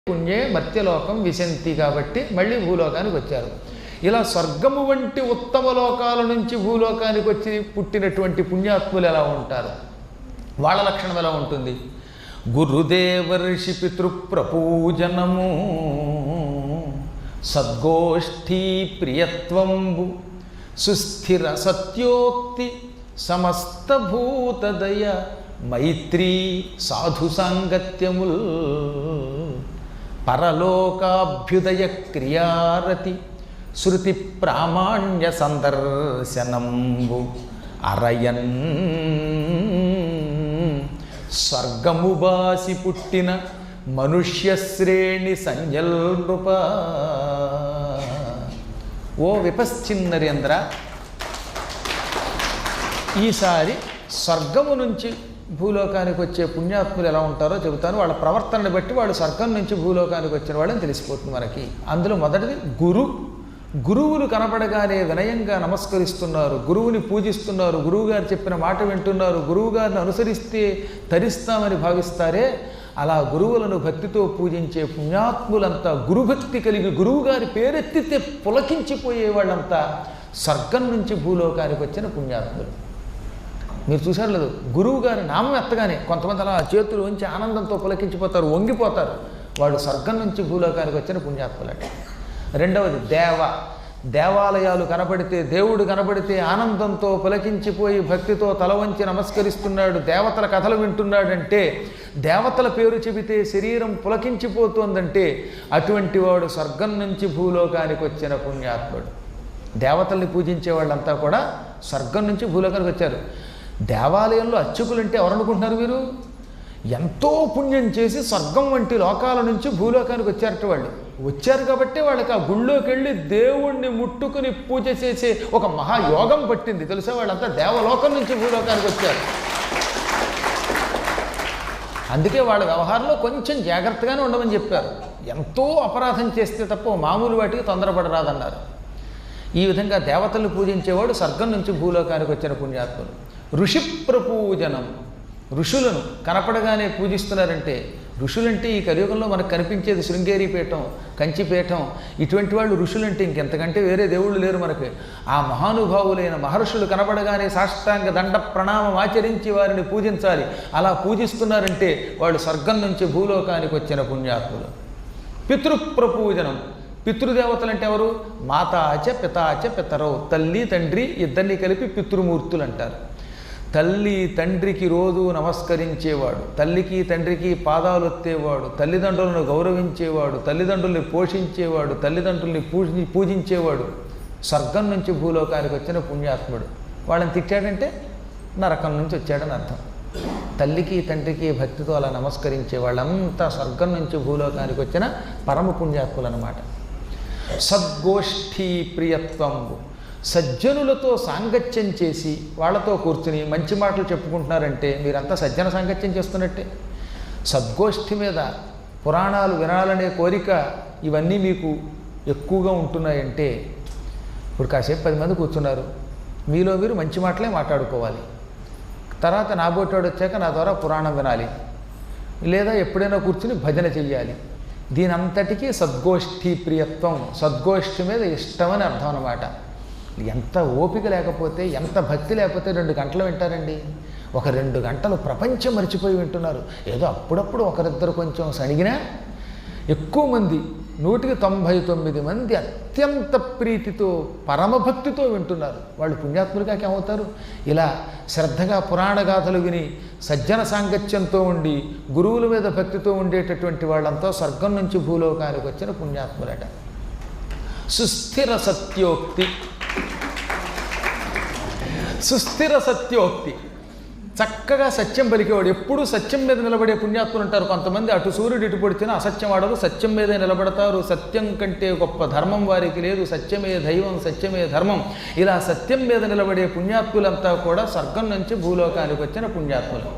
పుణ్యే మర్త్యలోకం విశంతి కాబట్టి మళ్ళీ భూలోకానికి వచ్చారు. ఇలా స్వర్గము వంటి ఉత్తమ లోకాల నుంచి భూలోకానికి వచ్చి పుట్టినటువంటి పుణ్యాత్ములు ఎలా ఉంటారు, వాళ్ళ లక్షణం ఎలా ఉంటుంది? గురుదేవర్షి పితృప్రపూజనము సద్గోష్ఠీ ప్రియత్వంబు సుస్థిర సత్యోక్తి సమస్తభూతదయ మైత్రీ సాధు సాంగత్యముల్ పరలోకాభ్యుదయ క్రియారతి శృతి ప్రామాణ్య సందర్శనంబు అరయన్ స్వర్గముబాసి పుట్టిన మనుష్యశ్రేణి సంజల్నృప. ఓ విపశ్చిన్నరేంద్ర, ఈసారి స్వర్గము నుంచి భూలోకానికి వచ్చే పుణ్యాత్ములు ఎలా ఉంటారో చెబుతాను. వాళ్ళ ప్రవర్తనని బట్టి వాళ్ళు స్వర్గం నుంచి భూలోకానికి వచ్చిన వాళ్ళని తెలిసిపోతుంది మనకి. అందులో మొదటిది గురువులు కనపడగానే వినయంగా నమస్కరిస్తున్నారు, గురువుని పూజిస్తున్నారు, గురువుగారు చెప్పిన మాట వింటున్నారు, గురువుగారిని అనుసరిస్తే తరిస్తామని భావిస్తారే, అలా గురువులను భక్తితో పూజించే పుణ్యాత్ములంతా, గురుభక్తి కలిగి గురువుగారి పేరెత్తితే పులకించిపోయే వాళ్ళంతా స్వర్గం నుంచి భూలోకానికి వచ్చిన పుణ్యాత్ములు. మీరు చూసారు లేదు, గురువు గారి నామం ఎత్తగానే కొంతమంది అలా చేతులు ఉంచి ఆనందంతో పులకించిపోతారు, వంగిపోతారు. వాళ్ళు స్వర్గం నుంచి భూలోకానికి వచ్చిన పుణ్యాత్ములట. రెండవది దేవాలయాలు కనపడితే, దేవుడు కనపడితే ఆనందంతో పులకించిపోయి భక్తితో తల వంచి నమస్కరిస్తున్నాడు, దేవతల కథలు వింటున్నాడంటే, దేవతల పేరు చెబితే శరీరం పులకించిపోతుందంటే అటువంటి వాడు స్వర్గం నుంచి భూలోకానికి వచ్చిన పుణ్యాత్ముడు. దేవతల్ని పూజించే వాళ్ళంతా కూడా స్వర్గం నుంచి భూలోకానికి వచ్చారు. దేవాలయంలో అర్చకులంటే ఎవరనుకుంటున్నారు మీరు? ఎంతో పుణ్యం చేసి స్వర్గం వంటి లోకాల నుంచి భూలోకానికి వచ్చారట. వాళ్ళు వచ్చారు కాబట్టి వాళ్ళకి ఆ గుళ్ళోకి వెళ్ళి దేవుణ్ణి ముట్టుకుని పూజ చేసే ఒక మహాయోగం పట్టింది తెలుసా. వాళ్ళంతా దేవలోకం నుంచి భూలోకానికి వచ్చారు. అందుకే వాళ్ళ వ్యవహారంలో కొంచెం జాగ్రత్తగానే ఉండమని చెప్పారు. ఎంతో అపరాధం చేస్తే తప్ప మామూలు వాటికి తొందరపడరాదన్నారు. ఈ విధంగా దేవతలను పూజించేవాడు స్వర్గం నుంచి భూలోకానికి వచ్చిన పుణ్యాత్ములు. ఋషి ప్రపూజనం, ఋషులను కనపడగానే పూజిస్తున్నారంటే, ఋషులంటే ఈ కలియుగంలో మనకు కనిపించేది శృంగేరి పీఠం, కంచిపీఠం, ఇటువంటి వాళ్ళు ఋషులంటే ఇంకెంతకంటే వేరే దేవుళ్ళు లేరు మనకి. ఆ మహానుభావులైన మహర్షులు కనపడగానే సాష్టాంగ దండ ప్రణామం ఆచరించి వారిని పూజించాలి. అలా పూజిస్తున్నారంటే వాళ్ళు స్వర్గం నుంచి భూలోకానికి వచ్చిన పుణ్యాత్ములు. పితృప్రపూజనం, పితృదేవతలు అంటే ఎవరు? మాతాచ పితాచ పితరౌ, తల్లి తండ్రి ఇద్దరిని కలిపి పితృమూర్తులు అంటారు. తల్లి తండ్రికి రోజు నమస్కరించేవాడు, తల్లికి తండ్రికి పాదాలు ఎత్తేవాడు, తల్లిదండ్రులను గౌరవించేవాడు, తల్లిదండ్రుల్ని పోషించేవాడు, తల్లిదండ్రుల్ని పూజించేవాడు స్వర్గం నుంచి భూలోకానికి వచ్చిన పుణ్యాత్ముడు. వాళ్ళని తిట్టాడంటే నరకం నుంచి వచ్చాడని అర్థం. తల్లికి తండ్రికి భక్తితో అలా నమస్కరించే వాళ్ళంతా స్వర్గం నుంచి భూలోకానికి వచ్చిన పరమ పుణ్యాత్ములు అన్నమాట. సద్గోష్ఠీ ప్రియత్వం, సజ్జనులతో సాంగత్యం చేసి వాళ్ళతో కూర్చుని మంచి మాటలు చెప్పుకుంటున్నారంటే మీరంతా సజ్జన సాంగత్యం చేస్తున్నట్టే. సద్గోష్ఠి మీద పురాణాలు వినాలనే కోరిక ఇవన్నీ మీకు ఎక్కువగా ఉంటున్నాయంటే, ఇప్పుడు కాసేపు 10 మంది కూర్చున్నారు, మీలో మీరు మంచి మాటలే మాట్లాడుకోవాలి. తర్వాత నాబోటాడు వచ్చాక నా ద్వారా పురాణం వినాలి, లేదా ఎప్పుడైనా కూర్చుని భజన చెయ్యాలి. దీని అంతటికీ సద్గోష్ఠీ ప్రియత్వం, సద్గోష్ఠి మీద ఇష్టమని అర్థం అన్నమాట. ఎంత ఓపిక లేకపోతే, ఎంత భక్తి లేకపోతే 2 గంటలు వింటారండి. ఒక 2 గంటలు ప్రపంచం మర్చిపోయి వింటున్నారు. ఏదో అప్పుడప్పుడు ఒకరిద్దరు కొంచెం సణిగినా, ఎక్కువ మంది 199 మంది అత్యంత ప్రీతితో పరమభక్తితో వింటున్నారు. వాళ్ళు పుణ్యాత్ములుగా ఏమవుతారు? ఇలా శ్రద్ధగా పురాణ గాథలు విని సజ్జన సాంగత్యంతో ఉండి గురువుల మీద భక్తితో ఉండేటటువంటి వాళ్ళంతా స్వర్గం నుంచి భూలోకానికి వచ్చిన పుణ్యాత్ములట. సుస్థిర సత్యోక్తి, సుస్థిర సత్యోక్తి, చక్కగా సత్యం పలికేవాడు, ఎప్పుడూ సత్యం మీద నిలబడే పుణ్యాత్ములు ఉంటారు. కొంతమంది అటు సూర్యుడు ఇటు పొడిచినా అసత్యం ఆడరు, సత్యం మీదే నిలబడతారు. సత్యం కంటే గొప్ప ధర్మం వారికి లేదు, సత్యమే దైవం, సత్యమే ధర్మం. ఇలా సత్యం మీద నిలబడే పుణ్యాత్ములంతా కూడా స్వర్గం నుంచి భూలోకానికి వచ్చిన పుణ్యాత్ములు.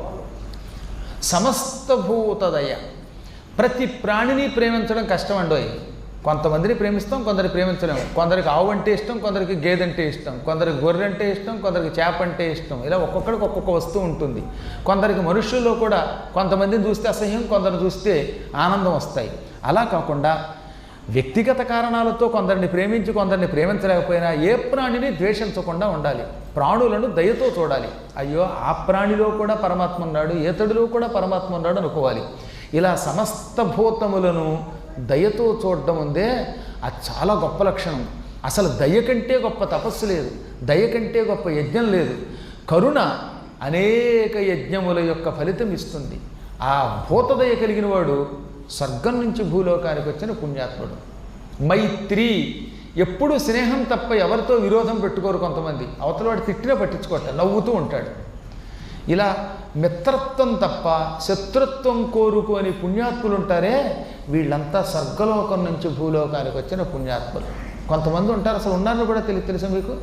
సమస్త భూతదయ, ప్రతి ప్రాణిని ప్రేమించడం కష్టం అండోయ్. కొంతమందిని ప్రేమిస్తాం, కొందరికి ప్రేమించలేము. కొందరికి ఆవు అంటే ఇష్టం, కొందరికి గేదెంటే ఇష్టం, కొందరికి గొర్రె అంటే ఇష్టం, కొందరికి చేప అంటే ఇష్టం. ఇలా ఒక్కొక్కడికి ఒక్కొక్క వస్తువు ఉంటుంది. కొందరికి మనుషుల్లో కూడా కొంతమందిని చూస్తే అసహ్యం, కొందరు చూస్తే ఆనందం వస్తాయి. అలా కాకుండా వ్యక్తిగత కారణాలతో కొందరిని ప్రేమించి కొందరిని ప్రేమించలేకపోయినా ఏ ప్రాణిని ద్వేషించకుండా ఉండాలి. ప్రాణులను దయతో చూడాలి. అయ్యో ఆ ప్రాణిలో కూడా పరమాత్మ ఉన్నాడు, ఏతడిలో కూడా పరమాత్మ ఉన్నాడు అనుకోవాలి. ఇలా సమస్త భూతములను దయతో చూడడం ఉందే అది చాలా గొప్ప లక్షణం. అసలు దయ కంటే గొప్ప తపస్సు లేదు, దయ కంటే గొప్ప యజ్ఞం లేదు. కరుణ అనేక యజ్ఞముల యొక్క ఫలితం ఇస్తుంది. ఆ భూతదయ కలిగిన వాడు స్వర్గం నుంచి భూలోకానికి వచ్చిన పుణ్యాత్ముడు. మైత్రి, ఎప్పుడు స్నేహం తప్ప ఎవరితో విరోధం పెట్టుకోరు. కొంతమంది అవతల వాడు తిట్టినా పట్టించుకోవట్లేదు, నవ్వుతూ ఉంటాడు. ఇలా మిత్రత్వం తప్ప శత్రుత్వం కోరుకోని పుణ్యాత్ములు ఉంటారే, వీళ్ళంతా స్వర్గలోకం నుంచి భూలోకానికి వచ్చిన పుణ్యాత్ములు. కొంతమంది ఉంటారు, అసలు ఉన్నారని కూడా తెలుసా మీకు?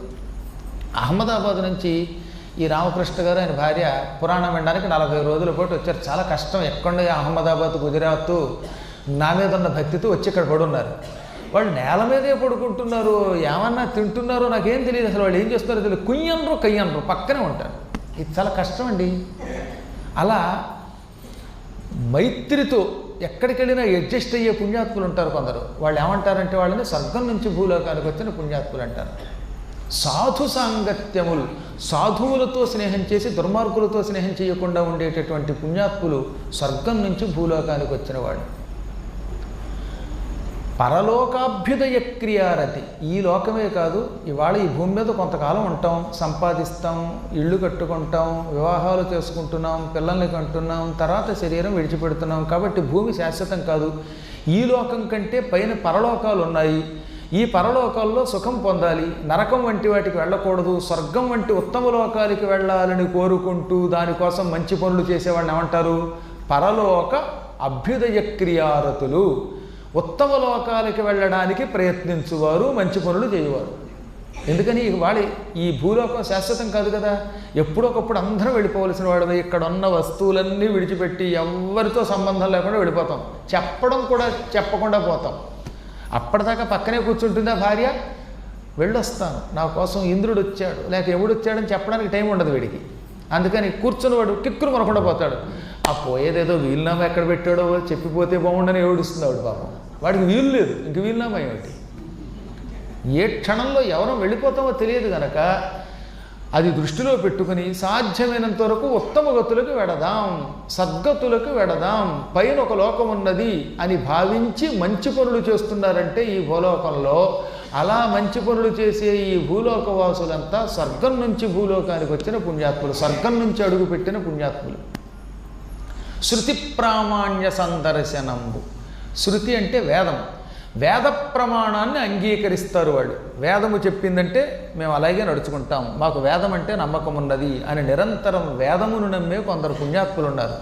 అహ్మదాబాద్ నుంచి ఈ రామకృష్ణ గారు ఆయన భార్య పురాణం వినడానికి 40 రోజుల పాటు వచ్చారు. చాలా కష్టం, ఎక్కడ అహ్మదాబాద్, గుజరాత్ నా మీద ఉన్న భక్తితో వచ్చి ఇక్కడ పడున్నారు. వాళ్ళు నేల మీదే పడుకుంటున్నారు, ఏమన్నా తింటున్నారో నాకేం తెలియదు. అసలు వాళ్ళు ఏం చేస్తున్నారో తెలియదు. కుయ్యనరు కయ్యనరు పక్కనే ఉంటారు. ఇది చాలా కష్టం అండి. అలా మైత్రితో ఎక్కడికి వెళ్ళినా అడ్జస్ట్ అయ్యే పుణ్యాత్ములు ఉంటారు కొందరు. వాళ్ళు ఏమంటారంటే వాళ్ళని స్వర్గం నుంచి భూలోకానికి వచ్చిన పుణ్యాత్ములు అంటారు. సాధు సాంగత్యములు, సాధువులతో స్నేహం చేసి దుర్మార్గులతో స్నేహం చేయకుండా ఉండేటటువంటి పుణ్యాత్ములు స్వర్గం నుంచి భూలోకానికి వచ్చిన వాడు. పరలోకాభ్యుదయ క్రియారతి, ఈ లోకమే కాదు, ఇవాళ ఈ భూమి మీద కొంతకాలం ఉంటాం, సంపాదిస్తాం, ఇళ్ళు కట్టుకుంటాం, వివాహాలు చేసుకుంటున్నాం, పిల్లల్ని కంటున్నాం, తర్వాత శరీరం విడిచిపెడుతున్నాం. కాబట్టి భూమి శాశ్వతం కాదు. ఈ లోకం కంటే పైన పరలోకాలు ఉన్నాయి. ఈ పరలోకాల్లో సుఖం పొందాలి, నరకం వంటి వాటికి వెళ్ళకూడదు, స్వర్గం వంటి ఉత్తమ లోకాలకి వెళ్ళాలని కోరుకుంటూ దానికోసం మంచి పనులు చేసేవాళ్ళని ఏమంటారు? పరలోక అభ్యుదయ క్రియారతులు. ఉత్తమ లోకాలకి వెళ్ళడానికి ప్రయత్నించువారు, మంచి పనులు చేయవారు. ఎందుకని ఈ భూలోకం శాశ్వతం కాదు కదా. ఎప్పుడొకప్పుడు అందరం వెళ్ళిపోవలసిన వాడు. ఇక్కడ ఉన్న వస్తువులన్నీ విడిచిపెట్టి ఎవరితో సంబంధం లేకుండా వెళ్ళిపోతాం. చెప్పడం కూడా చెప్పకుండా పోతాం. అప్పటిదాకా పక్కనే కూర్చుంటుందా భార్య, వెళ్ళొస్తాను, నా కోసం ఇంద్రుడు వచ్చాడు లేక ఎవడు వచ్చాడని చెప్పడానికి టైం ఉండదు వీడికి. అందుకని కూర్చున్నవాడు కిక్కురు మనకుండా పోతాడు. ఆ పోయేదేదో వీలునామా ఎక్కడ పెట్టాడో చెప్పిపోతే బాగుండని ఏడుస్తుంది ఆవిడ. పాపం వాడికి వీలు లేదు, ఇంక వీలునామా ఏమిటి? ఏ క్షణంలో ఎవరో వెళ్ళిపోతామో తెలియదు కనుక అది దృష్టిలో పెట్టుకుని సాధ్యమైనంత వరకు ఉత్తమ గతులకు వెడదాం, సద్గతులకు వెడదాం, పైన ఒక లోకం ఉన్నది అని భావించి మంచి పనులు చేస్తున్నారంటే ఈ భూలోకంలో. అలా మంచి పనులు చేసే ఈ భూలోకవాసులంతా స్వర్గం నుంచి భూలోకానికి వచ్చిన పుణ్యాత్ములు, స్వర్గం నుంచి అడుగుపెట్టిన పుణ్యాత్ములు. శృతి ప్రామాణ్య సందర్శనంబు. శృతి అంటే వేదం. వేద ప్రమాణాన్ని అంగీకరిస్తారు వాళ్ళు. వేదము చెప్పిందంటే మేము అలాగే నడుచుకుంటాం, మాకు వేదం అంటే నమ్మకం ఉన్నది అని నిరంతరం వేదమును నమ్మే కొందరు పుణ్యాత్ములు ఉన్నారు.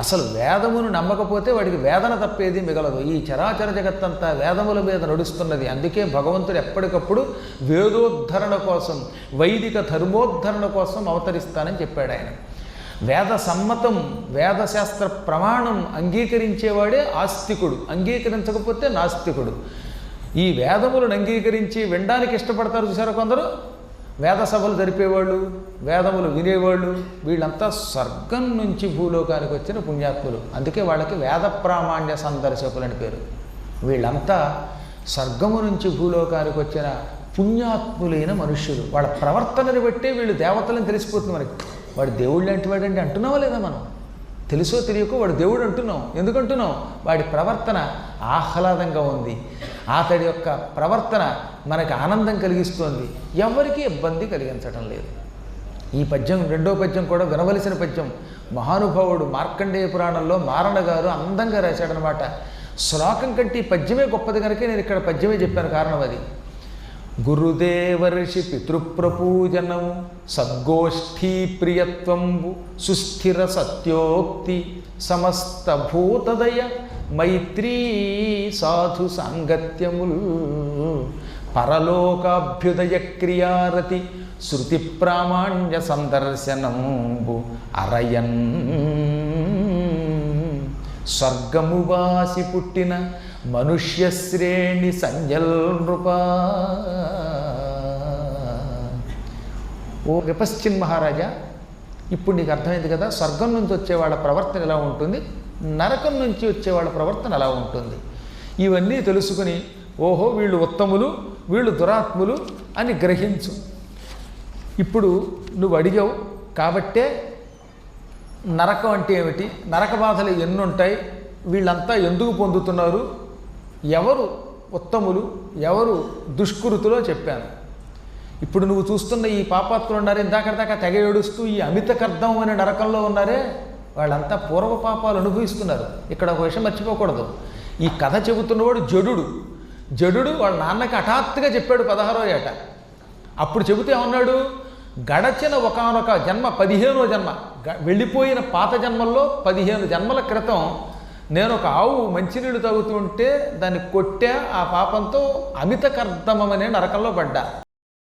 అసలు వేదమును నమ్మకపోతే వాడికి వేదన తప్పేది మిగలదు. ఈ చరాచర జగత్తంతా వేదముల మీద నడుస్తున్నది. అందుకే భగవంతుడు ఎప్పటికప్పుడు వేదోద్ధరణ కోసం, వైదిక ధర్మోద్ధరణ కోసం అవతరిస్తానని చెప్పాడు ఆయన. వేద సమ్మతం, వేదశాస్త్ర ప్రమాణం అంగీకరించేవాడే ఆస్తికుడు, అంగీకరించకపోతే నాస్తికుడు. ఈ వేదములను అంగీకరించి వినడానికి ఇష్టపడతారు చూసారా కొందరు, వేద సభలు జరిపేవాళ్ళు, వేదములు వినేవాళ్ళు, వీళ్ళంతా స్వర్గం నుంచి భూలోకానికి వచ్చిన పుణ్యాత్ములు. అందుకే వాళ్ళకి వేద ప్రామాణ్య సందర్శకులు అని పేరు. వీళ్ళంతా స్వర్గము నుంచి భూలోకానికి వచ్చిన పుణ్యాత్ములైన మనుష్యులు. వాళ్ళ ప్రవర్తనని బట్టే వీళ్ళు దేవతలను తెలిసిపోతుంది మనకి. వాడు దేవుడు లాంటి వాడంటే అంటున్నావా లేదా? మనం తెలుసో తెలియకో వాడు దేవుడు అంటున్నాం. ఎందుకంటున్నాం? వాడి ప్రవర్తన ఆహ్లాదంగా ఉంది, అతడి యొక్క ప్రవర్తన మనకి ఆనందం కలిగిస్తోంది, ఎవరికీ ఇబ్బంది కలిగించడం లేదు. ఈ పద్యం, రెండో పద్యం కూడా వినవలసిన పద్యం. మహానుభావుడు మార్కండేయ పురాణంలో మారణ గారు అందంగా రాశాడనమాట. శ్లోకం కంటే ఈ పద్యమే గొప్పది కనుక నేను ఇక్కడ పద్యమే చెప్పాను. కారణం అది. గురుదేవర్షి పితృప్రపూజనము, సద్గోష్ఠీ ప్రియత్వంబు, సుస్థిర సత్యోక్తి, సమస్త భూతదయ, మైత్రీ సాధు సాంగత్యముల్, పరలోకాభ్యుదయ క్రియారతి, శృతి ప్రామాణ్య సందర్శనంబు అరయన్, స్వర్గము వాసి పుట్టిన మనుష్య శ్రేణి సంజల్ నృపా. ఓ విపశ్చిన్ మహారాజా, ఇప్పుడు నీకు అర్థమైంది కదా స్వర్గం నుంచి వచ్చేవాళ్ళ ప్రవర్తన ఎలా ఉంటుంది, నరకం నుంచి వచ్చేవాళ్ళ ప్రవర్తన ఎలా ఉంటుంది. ఇవన్నీ తెలుసుకుని ఓహో వీళ్ళు ఉత్తములు వీళ్ళు దురాత్ములు అని గ్రహించు. ఇప్పుడు నువ్వు అడిగావు కాబట్టే నరకం అంటే ఏమిటి, నరక బాధలు ఎన్నుంటాయి, వీళ్ళంతా ఎందుకు పొందుతున్నారు, ఎవరు ఉత్తములు ఎవరు దుష్కృతులో చెప్పాను. ఇప్పుడు నువ్వు చూస్తున్న ఈ పాపాత్ములు ఉన్నారు, ఇందాక తెగ ఏడుస్తూ ఈ అమిత కర్దం అనే నరకంలో ఉన్నారే, వాళ్ళంతా పూర్వ పాపాలు అనుభవిస్తున్నారు. ఇక్కడ ఒక విషయం మర్చిపోకూడదు, ఈ కథ చెబుతున్నవాడు జడుడు వాళ్ళ నాన్నకి హఠాత్తుగా చెప్పాడు 16వ ఏట. అప్పుడు చెబితే ఏమన్నాడు, గడచిన ఒకానొక జన్మ 15వ జన్మ, వెళ్ళిపోయిన పాత జన్మల్లో 15 జన్మల క్రితం నేను ఒక ఆవు మంచినీళ్ళు తాగుతూ ఉంటే దాన్ని కొట్టా, ఆ పాపంతో అమిత కర్దమం అనే నరకంలో పడ్డా.